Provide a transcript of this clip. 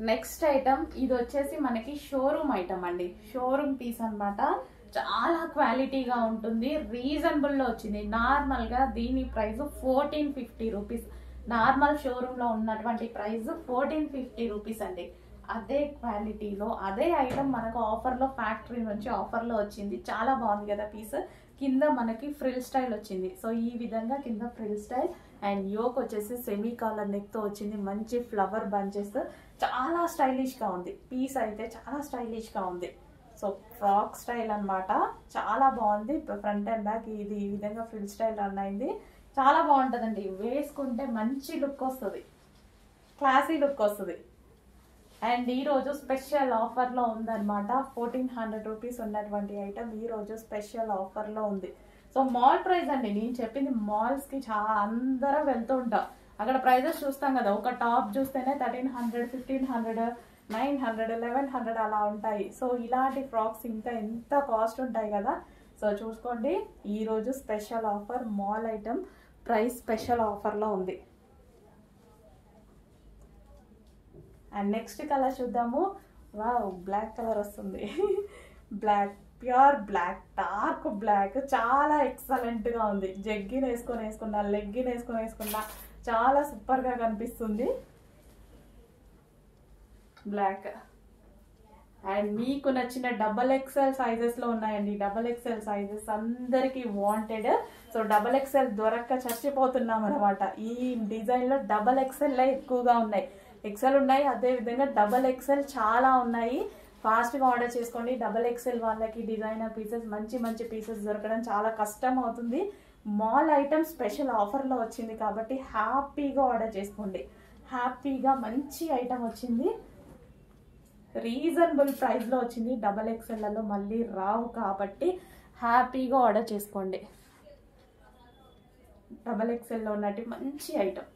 Next item ఇది వచ్చేసి మనకి షోరూమ్ ఐటమ్ అండి, షోరూమ్ పీస్ అన్నమాట. చాలా క్వాలిటీగా ఉంటుంది, రీజనబుల్ లో వచ్చింది. నార్మల్ గా దీని ప్రైస్ 1450 రూపీస్. నార్మల్ షోరూమ్ లో ఉన్నటువంటి ప్రైస్ 1450 రూపీస్ అండి. అదే క్వాలిటీలో అదే ఐటమ్ మనకు ఆఫర్ లో, ఫ్యాక్టరీ నుంచి ఆఫర్ లో వచ్చింది. చాలా బాగుంది కదా పీస్. కింద మనకి ఫ్రిల్ స్టైల్ వచ్చింది. సో ఈ విధంగా కింద ఫ్రిల్ స్టైల్ అండ్ యోక్ వచ్చేసి సెమీ కాలర్ నెక్ తో వచ్చింది. మంచి ఫ్లవర్ బంచెస్, చాలా స్టైలిష్ గా ఉంది పీస్ అయితే, చాలా స్టైలిష్ గా ఉంది. సో ఫ్రాక్ స్టైల్ అన్నమాట, చాలా బాగుంది. ఫ్రంట్ అండ్ బ్యాక్ ఇది ఈ విధంగా ఫ్రిల్ స్టైల్ రన్ అయింది. చాలా బాగుంటుందండి, వేసుకుంటే మంచి లుక్ వస్తుంది, క్లాసీ లుక్ వస్తుంది. అండ్ ఈ రోజు స్పెషల్ ఆఫర్ లో ఉందన్నమాట. 1400 రూపీస్ ఉన్నటువంటి ఐటమ్ ఈ రోజు స్పెషల్ ఆఫర్ లో ఉంది. సో మాల్ ప్రైస్ అండి, నేను చెప్పింది మాల్స్ కి చాలా అందరం వెళ్తూ ఉంటాం, అక్కడ ప్రైజెస్ చూస్తాం కదా. ఒక టాప్ చూస్తేనే 1300, 1500, 900, 1100 అలా ఉంటాయి. సో ఇలాంటి ఫ్రాక్స్ ఇంకా ఎంత కాస్ట్ ఉంటాయి కదా. సో చూసుకోండి, ఈ రోజు special offer mall item price special offer లో ఉంది. అండ్ నెక్స్ట్ కలర్ చూద్దాము. వావ్, బ్లాక్ కలర్ వస్తుంది. Black, pure black, dark black, చాలా ఎక్సలెంట్ గా ఉంది. జగ్గిన్ వేసుకున్నా, లెగ్గిన్ వేసుకున్నా చాలా సూపర్ గా కనిపిస్తుంది బ్లాక్. అండ్ మీకు నచ్చిన XXL సైజెస్ లో ఉన్నాయండి. XXL సైజెస్ అందరికి వాంటెడ్. సో XXL దొరక్క చచ్చిపోతున్నాం అనమాట. ఈ డిజైన్ లో XXL ఎక్కువగా ఉన్నాయి, ఎక్సెల్ ఉన్నాయి, అదే విధంగా XXL చాలా ఉన్నాయి. ఫాస్ట్ గా ఆర్డర్ చేసుకోండి. XXL వాళ్ళకి డిజైనర్ పీసెస్, మంచి మంచి పీసెస్ దొరకడం చాలా కష్టం అవుతుంది. మాల్ ఐటమ్ స్పెషల్ ఆఫర్ లో వచ్చింది కాబట్టి హ్యాపీగా ఆర్డర్ చేసుకోండి. హ్యాపీగా మంచి ఐటమ్ వచ్చింది, రీజనబుల్ ప్రైస్ లో వచ్చింది. XXL లలో మళ్ళీ రావు కాబట్టి హ్యాపీగా ఆర్డర్ చేసుకోండి. XXL లో ఉన్నట్టు మంచి ఐటమ్.